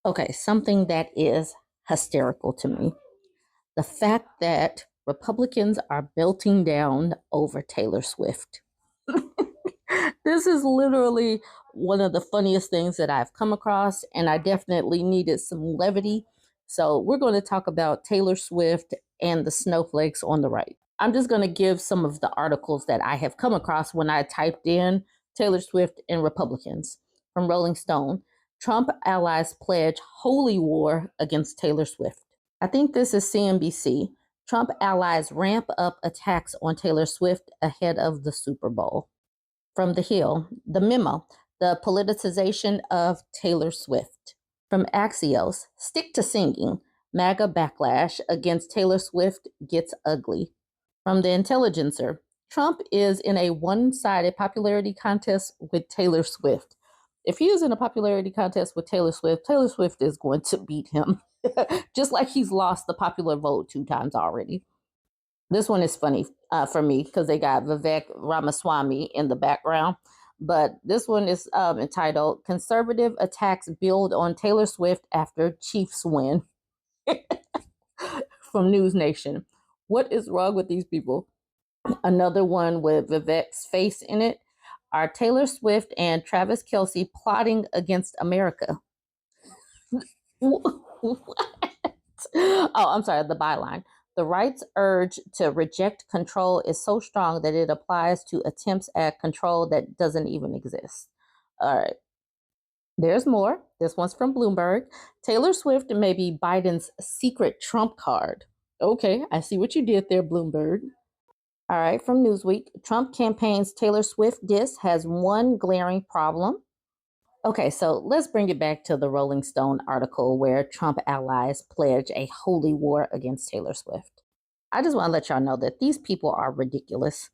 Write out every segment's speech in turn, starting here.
Okay, something that is hysterical to me. The fact that Republicans are belting down over Taylor Swift. This is literally one of the funniest things that I've come across, and I definitely needed some levity. So, we're going to talk about Taylor Swift and the snowflakes on the right. I'm just going to give some of the articles that I have come across when I typed in Taylor Swift and Republicans from Rolling Stone. Trump allies pledge holy war against Taylor Swift. I think this is CNBC. Trump allies ramp up attacks on Taylor Swift ahead of the Super Bowl. From The Hill, the memo, the politicization of Taylor Swift. From Axios, stick to singing. MAGA backlash against Taylor Swift gets ugly. From The Intelligencer, Trump is in a one-sided popularity contest with Taylor Swift. If he is in a popularity contest with Taylor Swift is going to beat him. Just like he's lost the popular vote 2 times already. This one is funny for me because they got Vivek Ramaswamy in the background. But this one is entitled Conservative Attacks Build on Taylor Swift After Chiefs Win from News Nation. What is wrong with these people? Another one with Vivek's face in it. Are Taylor Swift and Travis Kelce plotting against America? What? Oh, I'm sorry, the byline. The right's urge to reject control is so strong that it applies to attempts at control that doesn't even exist. All right. There's more. This one's from Bloomberg. Taylor Swift may be Biden's secret trump card. Okay, I see what you did there, Bloomberg. All right, from Newsweek. Trump campaign's Taylor Swift diss has one glaring problem. Okay, so let's bring it back to the Rolling Stone article where Trump allies pledge a holy war against Taylor Swift. I just want to let y'all know that these people are ridiculous.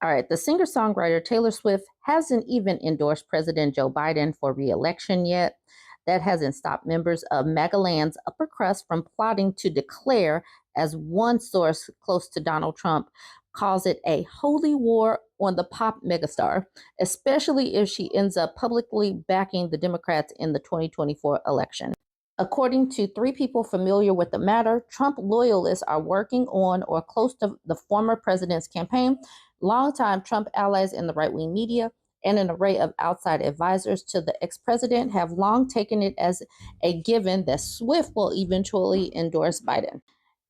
All right, the singer-songwriter Taylor Swift hasn't even endorsed President Joe Biden for re-election yet. That hasn't stopped members of MAGA land's upper crust from plotting to declare, as one source close to Donald Trump calls it, a holy war on the pop megastar, especially if she ends up publicly backing the Democrats in the 2024 election. According to 3 people familiar with the matter, Trump loyalists are working on or close to the former president's campaign, longtime Trump allies in the right-wing media, and an array of outside advisors to the ex-president have long taken it as a given that Swift will eventually endorse Biden.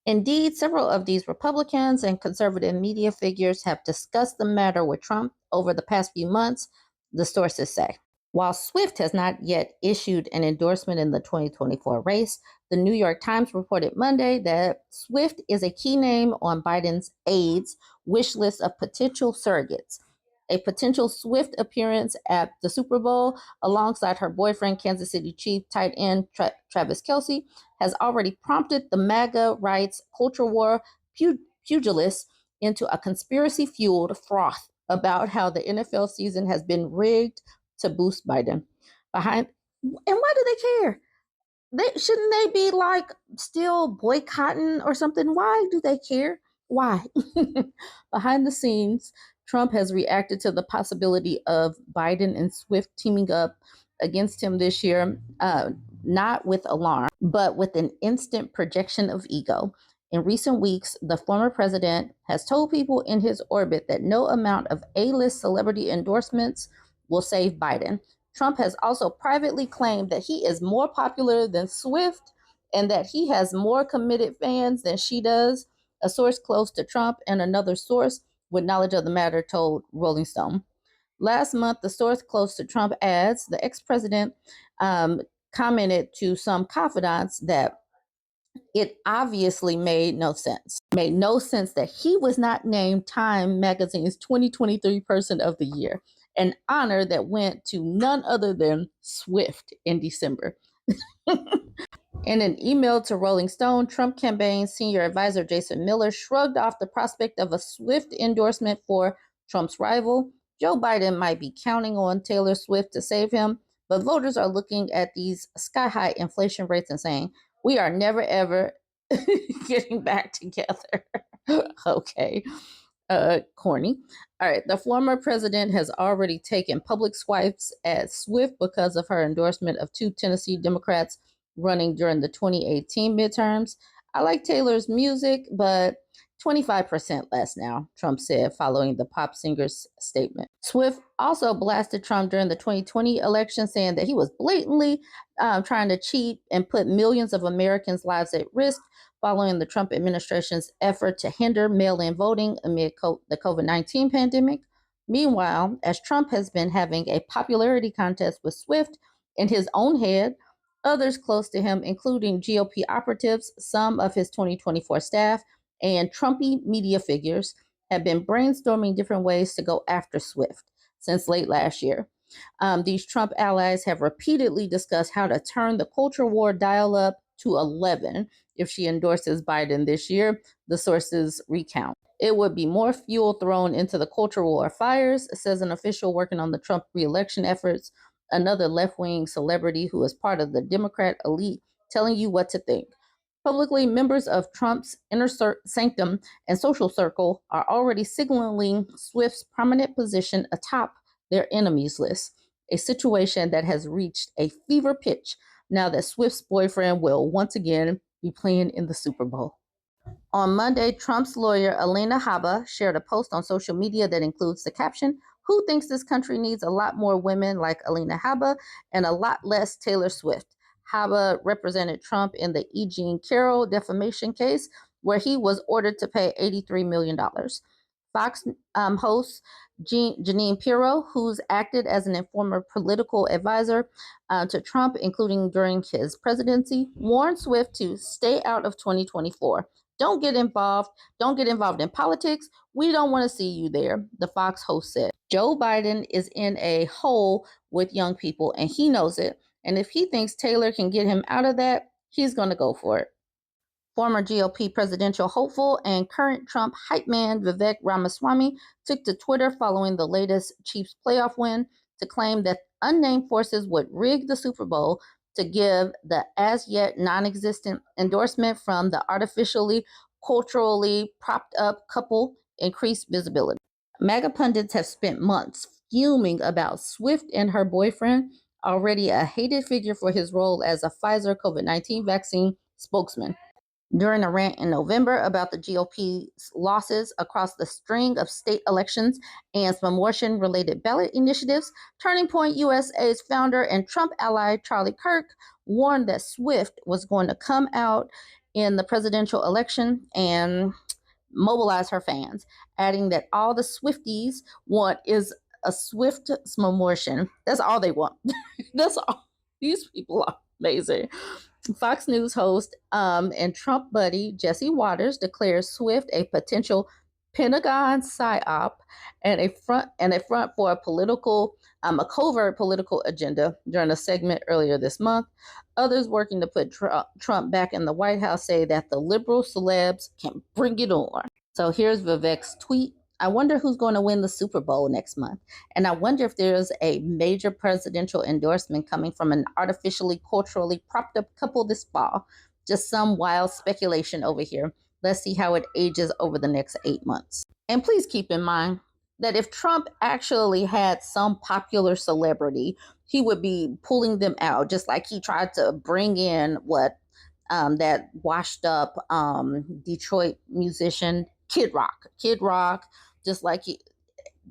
Indeed, several of these Republicans and conservative media figures have discussed the matter with Trump over the past few months, the sources say. While Swift has not yet issued an endorsement in the 2024 race, the New York Times reported Monday that Swift is a key name on Biden's aides' wish list of potential surrogates. A potential Swift appearance at the Super Bowl alongside her boyfriend, Kansas City Chief tight end Travis Kelce, has already prompted the MAGA rights culture war pugilists into a conspiracy-fueled froth about how the NFL season has been rigged to boost Biden. And why do they care? Shouldn't they be like still boycotting or something? Why do they care? Why? Behind the scenes, Trump has reacted to the possibility of Biden and Swift teaming up against him this year, not with alarm, but with an instant projection of ego. In recent weeks, the former president has told people in his orbit that no amount of A-list celebrity endorsements will save Biden. Trump has also privately claimed that he is more popular than Swift and that he has more committed fans than she does. A source close to Trump and another source with knowledge of the matter told Rolling Stone. Last month, the source close to Trump adds the ex-president commented to some confidants that it obviously made no sense. Made no sense that he was not named Time Magazine's 2023 Person of the Year, an honor that went to none other than Swift in December. In an email to Rolling Stone, Trump campaign senior advisor Jason Miller shrugged off the prospect of a Swift endorsement for Trump's rival. Joe Biden might be counting on Taylor Swift to save him, but voters are looking at these sky-high inflation rates and saying, we are never, ever getting back together. Okay. Corny. All right. The former president has already taken public swipes at Swift because of her endorsement of 2 Tennessee Democrats running during the 2018 midterms. I like Taylor's music, but 25% less now, Trump said, following the pop singer's statement. Swift also blasted Trump during the 2020 election, saying that he was blatantly trying to cheat and put millions of Americans' lives at risk following the Trump administration's effort to hinder mail-in voting amid the COVID-19 pandemic. Meanwhile, as Trump has been having a popularity contest with Swift in his own head, others close to him, including GOP operatives, some of his 2024 staff, and Trumpy media figures, have been brainstorming different ways to go after Swift since late last year. These Trump allies have repeatedly discussed how to turn the culture war dial up to 11 if she endorses Biden this year, the sources recount. It would be more fuel thrown into the culture war fires, says an official working on the Trump re-election efforts, another left-wing celebrity who is part of the Democrat elite telling you what to think. Publicly, members of Trump's inner sanctum and social circle are already signaling Swift's prominent position atop their enemies list, a situation that has reached a fever pitch now that Swift's boyfriend will once again be playing in the Super Bowl. On Monday, Trump's lawyer, Alina Habba, shared a post on social media that includes the caption, "Who thinks this country needs a lot more women like Alina Habba and a lot less Taylor Swift?" Habba represented Trump in the E. Jean Carroll defamation case, where he was ordered to pay $83 million. Fox host Jeanine Pirro, who's acted as an informal political advisor to Trump, including during his presidency, warned Swift to stay out of 2024. Don't get involved. Don't get involved in politics. We don't want to see you there, the Fox host said. Joe Biden is in a hole with young people, and he knows it. And if he thinks Taylor can get him out of that, he's going to go for it. Former GOP presidential hopeful and current Trump hype man Vivek Ramaswamy took to Twitter following the latest Chiefs playoff win to claim that unnamed forces would rig the Super Bowl to give the as yet non-existent endorsement from the artificially, culturally propped up couple increased visibility. MAGA pundits have spent months fuming about Swift and her boyfriend, already a hated figure for his role as a Pfizer COVID-19 vaccine spokesman. During a rant in November about the GOP's losses across the string of state elections and some abortion-related ballot initiatives, Turning Point USA's founder and Trump ally Charlie Kirk warned that Swift was going to come out in the presidential election and mobilize her fans, adding that all the Swifties want is a swift abortion. That's all they want. That's all. These people are amazing. Fox News host and Trump buddy Jesse Waters declares Swift a potential Pentagon psyop and a front for a covert political agenda during a segment earlier this month. Others working to put Trump back in the White House say that the liberal celebs can bring it on. So here's Vivek's tweet. I wonder who's going to win the Super Bowl next month. And I wonder if there's a major presidential endorsement coming from an artificially, culturally propped up couple this fall. Just some wild speculation over here. Let's see how it ages over the next 8 months. And please keep in mind that if Trump actually had some popular celebrity, he would be pulling them out, just like he tried to bring in that washed up Detroit musician Kid Rock, just like he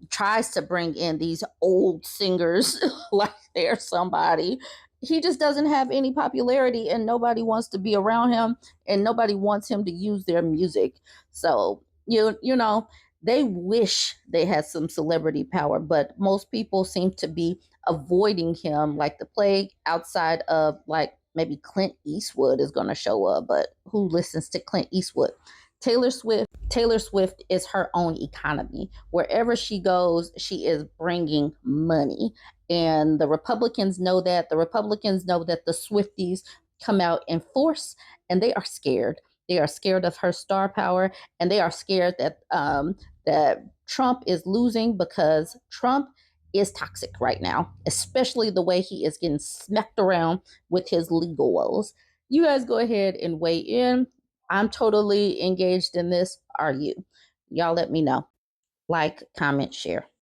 tries to bring in these old singers like they're somebody. He just doesn't have any popularity and nobody wants to be around him and nobody wants him to use their music. So, you know, they wish they had some celebrity power, but most people seem to be avoiding him like the plague, outside of like maybe Clint Eastwood is going to show up, but who listens to Clint Eastwood? Taylor Swift is her own economy. Wherever she goes, she is bringing money. And the Republicans know that. The Republicans know that the Swifties come out in force and they are scared. They are scared of her star power and they are scared that that Trump is losing because Trump is toxic right now, especially the way he is getting smacked around with his legal woes. You guys go ahead and weigh in. I'm totally engaged in this. Are you? Y'all let me know. Like, comment, share.